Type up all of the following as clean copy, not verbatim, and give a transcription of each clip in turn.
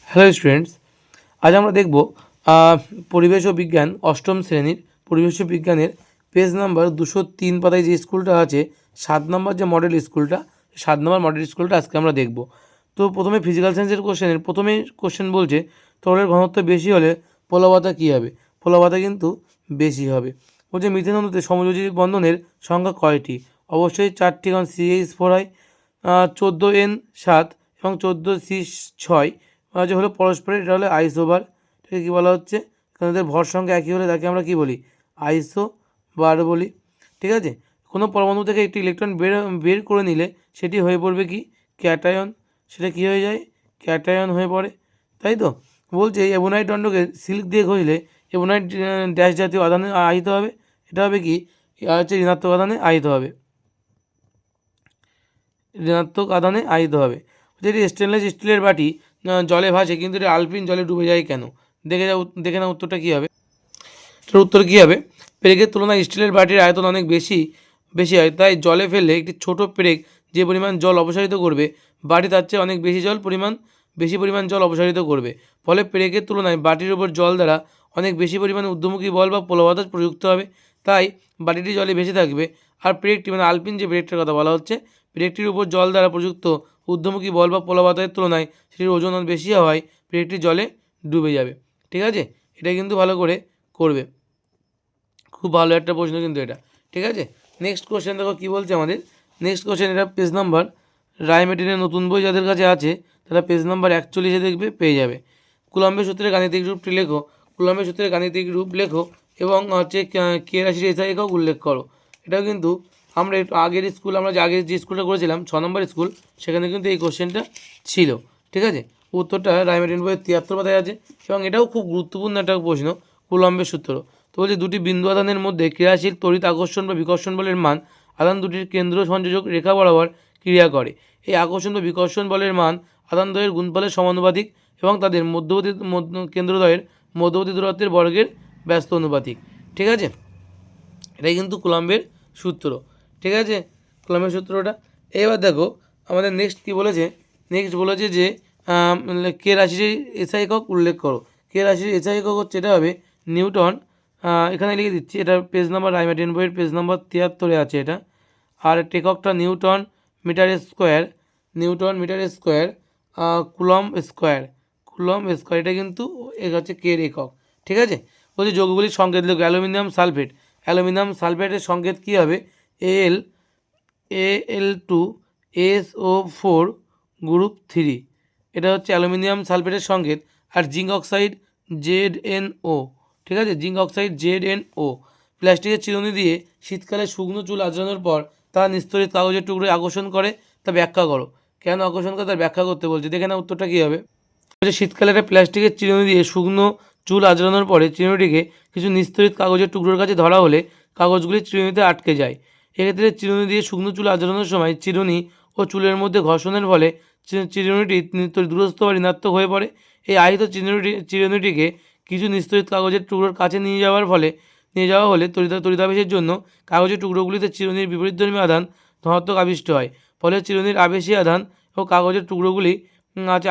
Hello students, আজ আমরা দেখব পরিবেশ ও বিজ্ঞান অষ্টম শ্রেণীর পরিবেশ ও বিজ্ঞানের পেজ নাম্বার 203 পাতায় যে স্কুলটা আছে 7 নম্বর যে মডেল স্কুলটা, 7 নম্বর মডেল স্কুলটা আজকে আমরা দেখব। তো প্রথমে ফিজিক্যাল সায়েন্সের কোশ্চেনের প্রথমেই কোশ্চেন বলছে তরলের ঘনত্ব বেশি হলে প্লবতা কী হবে? প্লবতা কিন্তু বেশি হবে। বলছে মিথেন অণুতে সমযোজী বন্ধনের সংখ্যা কয়টি? অবশ্যই 4টি, কারণ CH4 হয় 14N7 এবং 14C6 যে হলো পরস্পরের, এটা হলো আইসোবার। এটাকে কী বলা হচ্ছে? তাদের ভর সংখ্যা একই হলে তাকে আমরা কী বলি? আইসোবার বলি। ঠিক আছে, কোনো পরমাণু থেকে একটি ইলেকট্রন বের করে নিলে সেটি হয়ে পড়বে কি? ক্যাটায়ন। সেটা কী হয়ে যায়? ক্যাটায়ন হয়ে পড়ে, তাই তো? বলছে এই অ্যামোনাইট দণ্ডকে সিল্ক দিয়ে ঘষলে অ্যামোনাইট ড্যাশ জাতীয় আধানে আহিত হবে। এটা হবে কি? হচ্ছে ঋণাত্মক আধানে আহিত হবে, ঋণাত্মক আধানে আহিত হবে। যেটি স্টেনলেস স্টিলের বাটি জলে ভাসে, কিন্তু এটা আলপিন জলে ডুবে যায় কেন? দেখে না উত্তরটা কী হবে। এটার উত্তর কী হবে? পেরেকের তুলনায় স্টিলের বাটির আয়তন অনেক বেশি হয়, তাই জলে ফেললে একটি ছোট পেরেক যে পরিমাণ জল অপসারিত করবে, বাটি তার চেয়ে অনেক বেশি পরিমাণ জল অপসারিত করবে। ফলে পেরেকের তুলনায় বাটির উপর জল দ্বারা অনেক বেশি পরিমাণে ঊর্ধ্বমুখী বল বা প্লবতা প্রযুক্ত হবে, তাই বাটিটি জলে ভেসে থাকবে। আর পেরেকটি মানে আলপিন যে পেরেকটার কথা বলা হচ্ছে, পেরেকটির উপর জল দ্বারা প্রযুক্ত ঊর্ধ্বমুখী বল বা প্লবতার তুলনায় সেটির ওজন বেশি হওয়ায় পেরেকটি জলে ডুবে যাবে। ঠিক আছে, এটা কিন্তু ভালো করে করবে। খুব ভালো একটা প্রশ্ন কিন্তু এটা। ঠিক আছে, নেক্সট কোশ্চেন দেখো কী বলছে আমাদের। নেক্সট কোশ্চেন, এটা পেজ নাম্বার রায়মেটিনের নতুন বই যাদের কাছে আছে তারা পেজ নাম্বার 41 দেখবে, পেয়ে যাবে। কুলম্বের সূত্রের গাণিতিক রূপটি লেখো। কুলম্বের সূত্রের গাণিতিক রূপ লেখো এবং হচ্ছে কে রাশির এসআই একক উল্লেখ করো। এটাও কিন্তু আমরা একটু আগের যে স্কুলটা করেছিলাম 6 নম্বর স্কুল, সেখানে কিন্তু এই কোশ্চেনটা ছিল। ঠিক আছে, উত্তরটা রায়মেটিন বইয়ের 73 পাতায় আছে এবং এটাও খুব গুরুত্বপূর্ণ একটা প্রশ্ন, কুলম্বের সূত্র। তো বলছে দুটি বিন্দু আধানের মধ্যে ক্রিয়াশীল তড়িৎ আকর্ষণ বা বিকর্ষণ বলের মান আধান দুটির কেন্দ্র সংযোজক রেখা বরাবর ক্রিয়া করে। এই আকর্ষণ বা বিকর্ষণ বলের মান আধানদ্বয়ের গুণফলের সমানুপাতিক এবং তাদের কেন্দ্রদ্বয়ের মধ্যবর্তী দূরত্বের বর্গের ব্যস্ত অনুপাতিক। ঠিক আছে, এটাই কিন্তু কুলম্বের সূত্র। ঠিক আছে, কুলম্বের সূত্রটা। এবার দেখো আমাদের নেক্সট কী বলেছে। নেক্সট বলেছে যে কে রাশির এসআই একক উল্লেখ করো। কে রাশির এসআই একক হচ্ছে, এটা হবে নিউটন। এখানে লিখে দিচ্ছি, এটা পেজ নাম্বার রায়মেটিন বইয়ের পেজ নাম্বার 73 আছে এটা। আর এককটা newton metre square, coulomb square, এটা কিন্তু হচ্ছে কে এর একক। ঠিক আছে, বলছি যৌগগুলির সংকেত লিখো। অ্যালুমিনিয়াম সালফেটের সংকেত কী হবে? Al2SO4 গ্রুপ 3, এটা হচ্ছে অ্যালুমিনিয়াম সালফেটের সংকেত। আর জিঙ্ক অক্সাইড ZnO, ঠিক আছে, জিঙ্ক অক্সাইড ZnO প্লাস্টিকের চিরুনি দিয়ে শীতকালে শুকনো চুল আঁচড়ানোর পর তা নিস্তরিত কাগজের টুকরোয় আকর্ষণ করে, তা ব্যাখ্যা করো। কেন আকর্ষণ করে তার ব্যাখ্যা করতে বলছে, দেখে না উত্তরটা কী হবে। শীতকালে একটা প্লাস্টিকের চিরুনি দিয়ে শুকনো চুল আঁচড়ানোর পরে চিরুনিটিকে কিছু নিস্তরিত কাগজের টুকরোর কাছে ধরা হলে কাগজগুলি চিরুনিতে আটকে যায়। এক্ষেত্রে চিরুনি দিয়ে শুকনো চুল আঁচড়ানোর সময় চিরুনি ও চুলের মধ্যে ঘর্ষণের ফলে চিরুনিটি দূরস্থ বা ঋণাত্মক হয়ে পড়ে। এই আহিত চিরুনিটিকে কিছু নিস্তরিত কাগজের টুকরোর কাছে নিয়ে যাওয়া হলে তড়িতাবেশের জন্য কাগজের টুকরোগুলিতে চিরুনির বিপরীতধর্মী আধান ধনাত্মক আবিষ্ট হয়। ফলে চিরুনির আবেশী আধান ও কাগজের টুকরোগুলি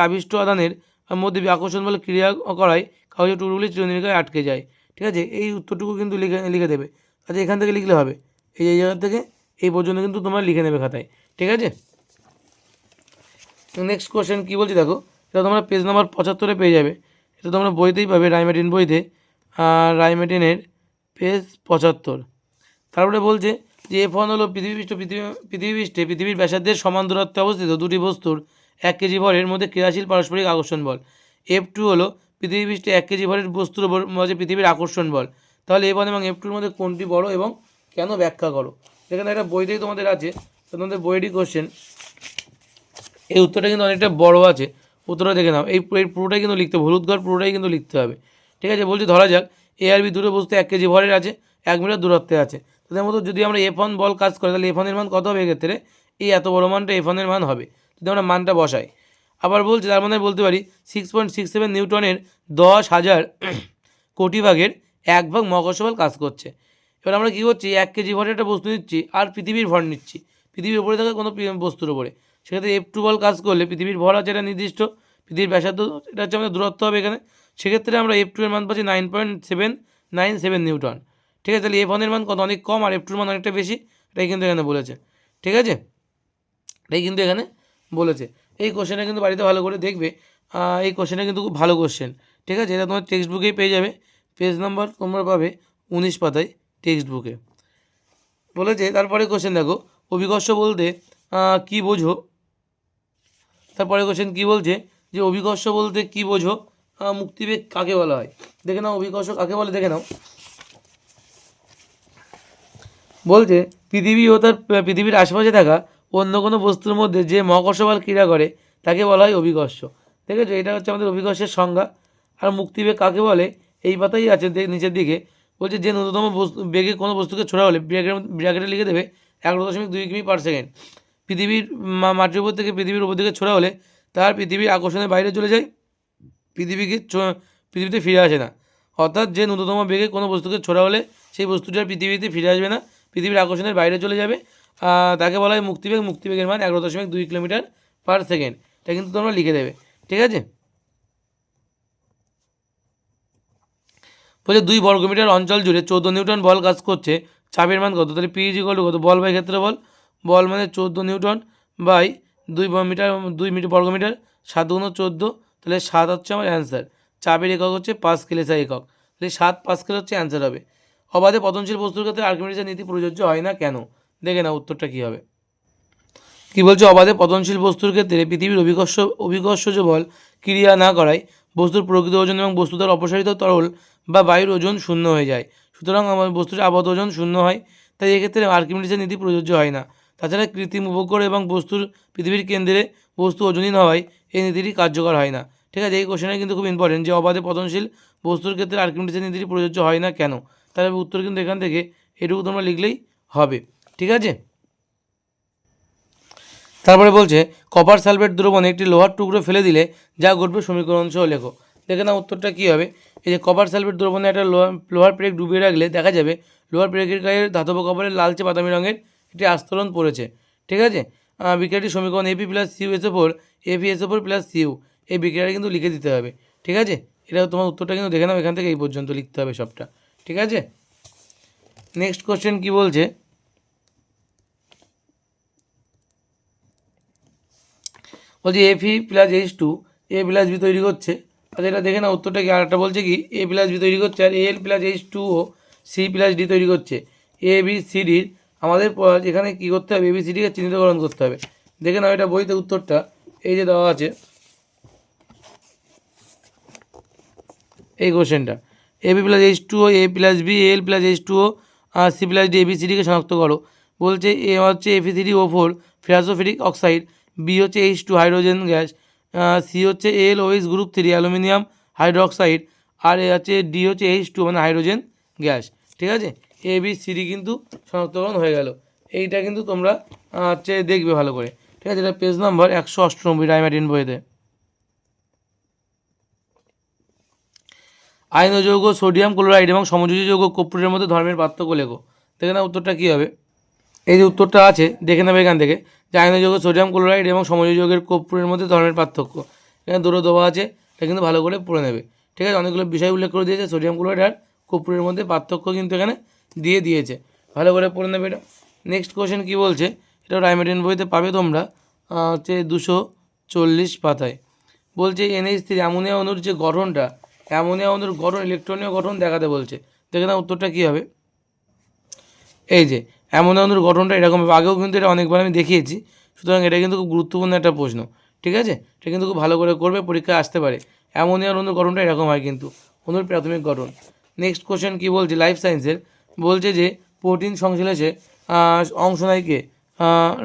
আবিষ্ট আধানের মধ্যে আকর্ষণ বলে ক্রিয়া করায় কাগজের টুকরোগুলি চিরুনির গায়ে আটকে যায়। ঠিক আছে, এই উত্তরটুকু কিন্তু লিখে দেবে। আচ্ছা, এখান থেকে লিখলে হবে, এই জায়গা থেকে এই পর্যন্ত কিন্তু তোমরা লিখে নেবে খাতায়। ঠিক আছে, নেক্সট কোশ্চেন কী বলছি দেখো। এটা তোমরা পেজ নাম্বার 75 পেয়ে যাবে। এটা তোমরা বইতেই পাবে, রায়মেটিন বইতে, রায়মেটিনের পেজ 75। তারপরে বলছে যে F1 হলো পৃথিবীর ব্যাসার্ধের সমান দূরত্বে অবস্থিত দুটি বস্তুর 1 কেজি ভরের মধ্যে ক্রিয়াশীল পারস্পরিক আকর্ষণ বল। F2 হলো পৃথিবীপৃষ্ঠে 1 কেজি ভরের বস্তুর মধ্যে পৃথিবীর আকর্ষণ বল। তাহলে F1 এবং F2-র মধ্যে কোনটি বড় এবং কেন ব্যাখ্যা করো। এখানে একটা বইতেই তোমাদের আছে, তোমাদের বইয়েরই কোশ্চেন। এই উত্তরটা কিন্তু অনেকটা বড় আছে, উত্তরটা দেখে নাও। এই পুরোটাই কিন্তু লিখতে হবে, হলুদ ঘর পুরোটাই কিন্তু লিখতে হবে। ঠিক আছে, বলছি ধরা যাক এ আর বি দুটো বস্তু 1 কেজি ভরের আছে, 1 মিটার দূরত্বে আছে। তাদের মতো যদি আমরা F1 বল কাজ করে, তাহলে F1 এর মান কত হবে? এক্ষেত্রে এই এত বড় মানটা F1 এর মান হবে যদি আমরা মানটা বসাই। আবার বলছি তার মানে বলতে পারি 6.67 নিউটনের 10,000 কোটি ভাগের 1 ভাগ মহাকর্ষ বল কাজ করছে। এবার আমরা কী করছি, 1 কেজি ভরের একটা বস্তু নিচ্ছি আর পৃথিবীর ভর নিচ্ছি, পৃথিবীর উপরে থাকা কোনো বস্তুর উপরে। সেক্ষেত্রে F2 বল কাজ করলে পৃথিবীর ভর আছে এটা নির্দিষ্ট, পৃথিবীর ব্যাসার্ধ, এটা হচ্ছে আমাদের দূরত্ব হবে এখানে। সেক্ষেত্রে আমরা F2 এর মান পাচ্ছি 9.797 নিউটন। ঠিক আছে, তাহলে F1 এর মান কত, অনেক কম, আর F2 এর মান অনেকটা বেশি, এটাই কিন্তু এখানে বলেছে। ঠিক আছে, এটাই কিন্তু এখানে বলেছে। এই কোশ্চেনটা কিন্তু বাড়িতে ভালো করে দেখবে, এই কোশ্চেনটা কিন্তু খুব ভালো কোশ্চেন। ঠিক আছে, এটা তোমার টেক্সট বুকেই পেয়ে যাবে, পেজ নাম্বার তোমরা পাবে 19 পাতায় টেক্সট বুকে বলেছে। তারপরে কোশ্চেন দেখো, অভিকর্ষ বলতে কি বোঝো। তারপরে কোশ্চেন কি বলছে, যে অভিকর্ষ বলতে কি বোঝো, মুক্তিবেগ কাকে বলা হয়। দেখে নাও অভিকর্ষ কাকে বলে, দেখে নাও। বলছে পৃথিবী ও তার পৃথিবীর আশেপাশে থাকা অন্য কোনো বস্তুর মধ্যে যে মহাকর্ষ বল ক্রিয়া করে তাকে বলা হয় অভিকর্ষ। ঠিক আছে, এটা হচ্ছে আমাদের অভিকর্ষের সংজ্ঞা। আর মুক্তিবেগ কাকে বলে, এই পাতাই আছে নিচের দিকে। বলছে যে ন্যূনতম বেগে কোনো বস্তুকে ছোড়া হলে ব্র্যাকেটে লিখে দেবে 11.2 কিমি/সেকেন্ড। পৃথিবীর মাটির উপর থেকে পৃথিবীর উপর দিকে ছোড়া হলে তার পৃথিবীর আকর্ষণের বাইরে চলে যায়, পৃথিবীতে ফিরে আসে না। অর্থাৎ যে ন্যূনতম বেগে কোনো বস্তুকে ছোড়া হলে সেই বস্তুটি আর পৃথিবীতে ফিরে আসবে না, পৃথিবীর আকর্ষণের বাইরে চলে যাবে, তাকে বলা হয় মুক্তিবেগ। মুক্তিবেগের মান 11.2 কিলোমিটার/সেকেন্ড। এটা কিন্তু তোমরা লিখে দেবে। ঠিক আছে, বলছে 2 বর্গমিটার অঞ্চল জুড়ে 14 নিউটন বল কাজ করছে, চাপের মান কত। তাহলে পি ইজ ইকুয়াল টু কত, বল বাই ক্ষেত্রফল। বল মানে 14 নিউটন বাই 2 বর্গমিটার, 7 গুণ 14, তাহলে 7 হচ্ছে আমার অ্যান্সার। চাপের একক হচ্ছে পাস্কেল/SI একক, তাহলে 7 পাস্কেল হচ্ছে অ্যান্সার হবে। অবাধে পতনশীল বস্তুর ক্ষেত্রে আর্কিমিডিসের নীতি প্রযোজ্য হয় না কেন। দেখে না উত্তরটা কী হবে। কী বলছে, অবাধে পতনশীল বস্তুর ক্ষেত্রে পৃথিবীর অভিকর্ষজ বল ক্রিয়া না করায় বস্তুর প্রকৃত ওজন এবং বস্তু দ্বারা অপসারিত তরল বা বায়ুর ওজন শূন্য হয়ে যায়। সুতরাং আমার বস্তুর আবদ্ধ ওজন শূন্য হয়, তাই এক্ষেত্রে আর্কিমিডিসের নীতি প্রযোজ্য হয় না। তাছাড়া কৃত্রিম উপগ্রহ এবং বস্তুর পৃথিবীর কেন্দ্রে বস্তু ওজনহীন হওয়ায় এই নীতিটি কার্যকর হয় না। ঠিক আছে, এই কোশ্চেনটা কিন্তু খুব ইম্পর্টেন্ট, যে অবাধে পতনশীল বস্তুর ক্ষেত্রে আর্কিমিডিসের নীতিটি প্রযোজ্য হয় না কেন। তাহলে উত্তর কিন্তু এখান থেকে এটুকু তোমরা লিখলেই হবে। ঠিক আছে, তারপরে বলছে কপার সালফেট দ্রবণে একটি লোহার টুকরো ফেলে দিলে যা ঘটবে সমীকরণ সহ লেখো। দেখে না উত্তরটা কী হবে। এই যে কপার সালফেট দ্রবণে একটা লোহার পেরেক ডুবিয়ে রাখলে দেখা যাবে লোহার পেরেকের গায়ে ধাতব কপারের লালচে বাদামি রঙের একটি আস্তরণ পড়েছে। ঠিক আছে, বিক্রিয়াটির সমীকরণ Ap+CuSO4 FeSO4+Cu, এই বিক্রিয়াটা কিন্তু লিখে দিতে হবে। ঠিক আছে, এটা তোমার উত্তরটা কিন্তু দেখে নাও, এখান থেকে এই পর্যন্ত লিখতে হবে সবটা। ঠিক আছে, নেক্সট কোশ্চেন কী বলছে, বলছি Fe+H2 A+B তৈরি করছে। আচ্ছা, এটা দেখে না উত্তরটা কি। আর একটা বলছে কি A+B তৈরি করছে আর Al+H2O C+D তৈরি করছে। ABCDর আমাদের এখানে কী করতে হবে, ABCDকে চিহ্নিতকরণ করতে হবে। দেখে নাও এটা বইতে উত্তরটা এই যে দেওয়া আছে, এই কোশ্চেনটা AB+H2O A+B Al+H2O C+D ABCDকে শনাক্ত করো। বলছে এ হচ্ছে Fe3O4 ফেরাসোফেরিক অক্সাইড, বি হচ্ছে H2 হাইড্রোজেন গ্যাস, সি হচ্ছে AlOH গ্রুপ 3 অ্যালুমিনিয়াম হাইড্রোক্সাইড, আর এ হচ্ছে ডি হচ্ছে H2 মানে হাইড্রোজেন গ্যাস। ঠিক আছে, ABCD কিন্তু শনাক্তকরণ হয়ে গেল। এইটা কিন্তু তোমরা হচ্ছে দেখবে ভালো করে। ঠিক আছে, এটা পেজ নাম্বার 198 রাইমাটিন বইতে। আয়ন যৌগ সোডিয়াম ক্লোরাইড এবং সমযোজী যৌগ কর্পূরের মধ্যে ধর্মের পার্থক্য লেখো। দেখে না উত্তরটা কী হবে। এই যে উত্তরটা আছে দেখে নেবে এখান থেকে, যে আয়ন যৌগ সোডিয়াম ক্লোরাইড এবং সমযোজী যৌগের কর্পূরের মধ্যে ধর্মের পার্থক্য। এখানে দুটো দেওয়া আছে, এটা কিন্তু ভালো করে পড়ে নেবে। ঠিক আছে, অনেকগুলো বিষয় উল্লেখ করে দিয়েছে, সোডিয়াম ক্লোরাইড আর কর্পূরের মধ্যে পার্থক্য কিন্তু এখানে দিয়ে দিয়েছে, ভালো করে পড়ে নেবে এটা। নেক্সট কোশ্চেন কী বলছে, এটা রাইমাটিন বইতে পাবে তোমরা হচ্ছে 240 পাতায়। বলছে NH3 অ্যামোনিয়া অণুর যে গঠনটা, অ্যামোনিয়া অণুর গঠন ইলেকট্রনীয় গঠন দেখাতে বলছে। দেখে না উত্তরটা কী হবে। এই যে অ্যামোনিয়া অণুর গঠনটা এরকম, আগেও কিন্তু এটা অনেকবার আমি দেখিয়েছি, সুতরাং এটা কিন্তু খুব গুরুত্বপূর্ণ একটা প্রশ্ন। ঠিক আছে, এটা কিন্তু খুব ভালো করে করবে, পরীক্ষায় আসতে পারে। অ্যামোনিয়া অণুর গঠনটা এরকম হয় কিন্তু, অণুর প্রাথমিক গঠন। নেক্সট কোশ্চেন কী বলছে, লাইফ সায়েন্সের, বলছে যে প্রোটিন সংশ্লেষে অংশ নেয় কে,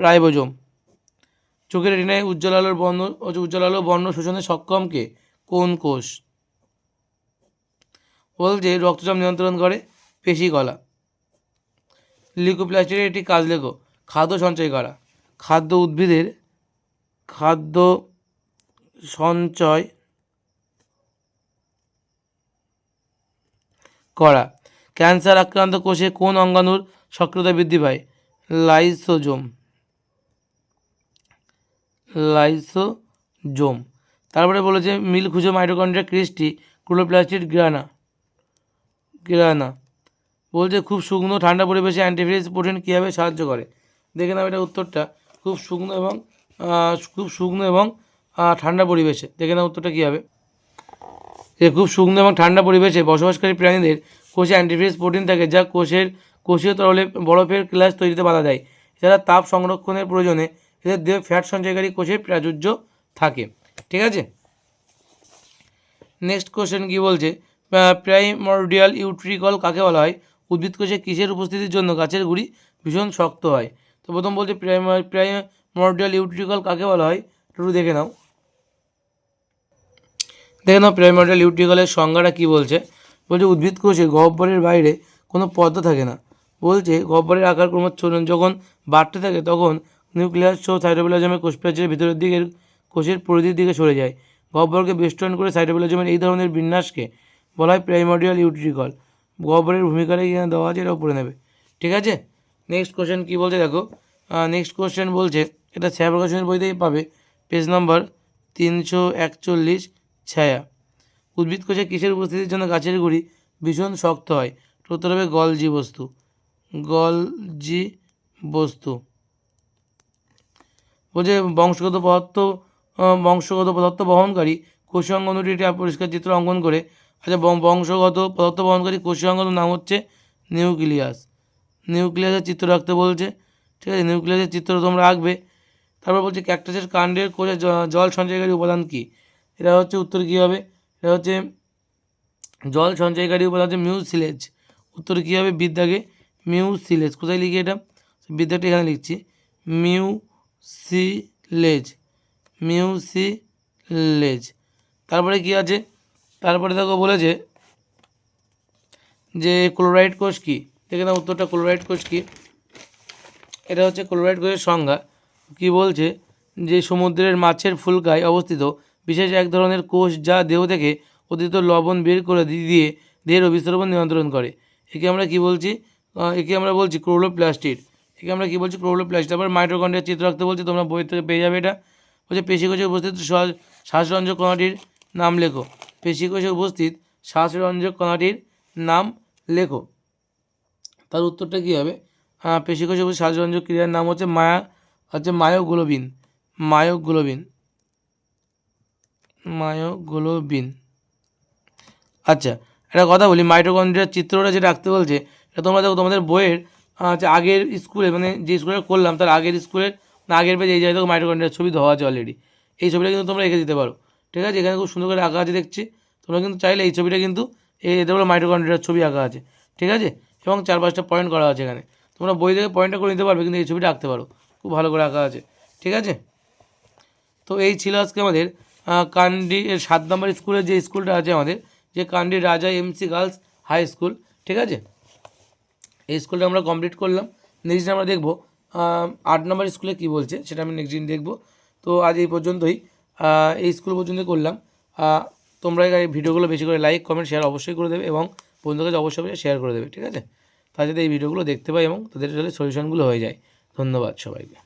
রাইবোজোম। চোখের রেটিনায় উজ্জ্বল আলোর বর্ণ শোষণে সক্ষম কে, কোন কোষ। বলছে রক্তচাপ নিয়ন্ত্রণ করে পেশিকলা। লিউকোপ্লাস্টের একটি কাজ লেখো। খাদ্য সঞ্চয় করা, উদ্ভিদের খাদ্য সঞ্চয় করা। ক্যান্সার আক্রান্ত কোষে কোন অঙ্গাণুর সক্রিয়তা বৃদ্ধি পায়, লাইসোজোম। তারপরে বলেছে মিল খুঁজো মাইটোকন্ড্রিয়া ক্রিস্টি ক্লোরোপ্লাস্টিড গ্রানা। বলছে খুব শুকনো ঠান্ডা পরিবেশে অ্যান্টিফ্রিজ প্রোটিন কীভাবে সাহায্য করে। দেখে নাও এটা উত্তরটা, খুব শুকনো এবং ঠান্ডা পরিবেশে। দেখে নাও উত্তরটা কী হবে। খুব শুকনো এবং ঠান্ডা পরিবেশে বসবাসকারী প্রাণীদের কোষে অ্যান্টিফ্রিজ প্রোটিন থাকে, যা কোষীয় তরলে বরফের ক্লাস তৈরিতে বাধা দেয়। এছাড়া তাপ সংরক্ষণের প্রয়োজনে এদের দেহে ফ্যাট সঞ্চয়কারী কোষে প্রাচুর্য থাকে। ঠিক আছে, নেক্সট কোশ্চেন কী বলছে, প্রাইমর্ডিয়াল ইউট্রিকল কাকে বলা হয়। উদ্ভিদ কোষে কিসের উপস্থিতির জন্য গাছের গুঁড়ি ভীষণ শক্ত হয়। তো প্রথম বলছে প্রাইমর্ডিয়াল ইউট্রিকল কাকে বলা হয়, একটু দেখে নাও। প্রাইমর্ডিয়াল ইউট্রিকলের সংজ্ঞাটা কী বলছে। বলছে উদ্ভিদ কোষে গহ্বরের বাইরে কোনো পর্দা থাকে না। বলছে গহ্বরের আকার ক্রমচ্ছন্ন যখন বাড়তে থাকে তখন নিউক্লিয়াস সহ সাইটোপ্লাজমের কোষপ্রাচীরের ভিতরের দিকের কোষের পরিধির দিকে সরে যায়। গহ্বরকে বেষ্টন করে সাইটোপ্লাজমের এই ধরনের বিন্যাসকে বলা হয় প্রাইমর্ডিয়াল ইউট্রিকল। গহ্বরের ভূমিকাটা এখানে দেওয়া আছে, এটা উপরে নেবে। ঠিক আছে, নেক্সট কোশ্চেন কী বলছে দেখো। নেক্সট কোশ্চেন বলছে, এটা ছায়া প্রকাশনের বইতেই পাবে, পেজ নম্বর 341, ছায়া। উদ্ভিদ কোষে কিসের উপস্থিতির জন্য গাছের গুঁড়ি ভীষণ শক্ত হয়। উত্তর হবে গলজি বস্তু। বলছে বংশগত পদার্থ বহনকারী কোষীয় অঙ্গ দুটি একটি পরিষ্কার চিত্র অঙ্কন করে। আচ্ছা, বংশগত পদার্থ বহনকারী কোষীয় অঙ্গের নাম হচ্ছে নিউক্লিয়াসের চিত্র রাখতে বলছে। ঠিক আছে, নিউক্লিয়াসের চিত্র তোমরা আঁকবে। তারপর বলছে ক্যাকটাসের কাণ্ডের কোষে জল সঞ্চয়কারী উপাদান কী। এটা হচ্ছে উত্তর কী হবে, এটা হচ্ছে জল সঞ্চয়কারী উপাদান হচ্ছে মিউসিলেজ। উত্তর কী হবে, বিদ্যাকে মিউসিলেজ। কোথায় লিখি এটা, বিদ্যাটা এখানে লিখছি, মিউসিলেজ। তারপরে কি আছে, তারপরে দেখো বলেছে যে ক্লোরাইড কোষ কী। দেখে না উত্তরটা, ক্লোরাইড কোষ কী। এটা হচ্ছে ক্লোরাইড কোষের সংজ্ঞা। কি বলছে, যে সমুদ্রের মাছের ফুলকায় অবস্থিত বিশেষ এক ধরনের কোষ যা দেহ থেকে অতিরিক্ত লবণ বের করে দিয়ে দেহের অভিস্রবণ নিয়ন্ত্রণ করে। একে আমরা কি বলছি, বলছি ক্লোরোপ্লাস্টিড। তারপর মাইটোকন্ড্রিয়ার চিত্র রাখতে বলছি, তোমরা বই থেকে পেয়ে যাবে। এটা বলছে পেশিকোষে উপস্থিত শ্বাসরঞ্জক কণাটির নাম লেখো। পেশিকোষে উপস্থিত শ্বাসরঞ্জক কণাটির নাম লেখো। তার উত্তরটা কী হবে, পেশিকোষে উপস্থিত শ্বাসরঞ্জক ক্রিয়ার নাম হচ্ছে মায়োগ্লোবিন। আচ্ছা, একটা কথা বলি, মাইটোকন্ড্রিয়ার চিত্রটা যেটা রাখতে বলছে, এটা তোমরা দেখো তোমাদের বইয়ের আগের স্কুলে, মানে যে স্কুলে করলাম তার আগের স্কুলের আগের পেজে এই জায়গায় দেখো মাইটোকন্ড্রিয়ার ছবি দেওয়া আছে অলরেডি। এই ছবিটা কিন্তু তোমরা রেখে দিতে পারো। ঠিক আছে, এখানে খুব সুন্দর করে আঁকা আছে দেখছি। তোমরা কিন্তু চাইলে এই ছবিটা কিন্তু এতে বলে মাইটোকন্ড্রিয়ার ছবি আঁকা আছে। ঠিক আছে, এবং 4-5টা পয়েন্ট করা আছে এখানে। তোমরা বই থেকে পয়েন্টটা করে নিতে পারবে, কিন্তু এই ছবিটা আঁকতে পারো, খুব ভালো করে আঁকা আছে। ঠিক আছে, তো এই ছিল আজকে আমাদের কান্ডি 7 নম্বর স্কুলের যে স্কুলটা আছে আমাদের, যে কান্ডি রাজা এমসি গার্লস হাই স্কুল। ঠিক আছে, এই স্কুলটা আমরা কমপ্লিট করলাম। নেক্সট আমরা দেখব 8 নম্বর স্কুলে কী বলছে, সেটা আমি নেক্সট দিন দেখব। তো আজ এই পর্যন্তই, এই স্কুল পর্যন্ত করলাম। তোমরা এই ভিডিওগুলো বেশি করে লাইক কমেন্ট শেয়ার অবশ্যই করে দেবে, এবং বন্ধুদের কাছে অবশ্যই শেয়ার করে দেবে। ঠিক আছে, তার যাতে এই ভিডিওগুলো দেখতে পাই এবং তাদের সলিউশনগুলো হয়ে যায়। ধন্যবাদ সবাইকে।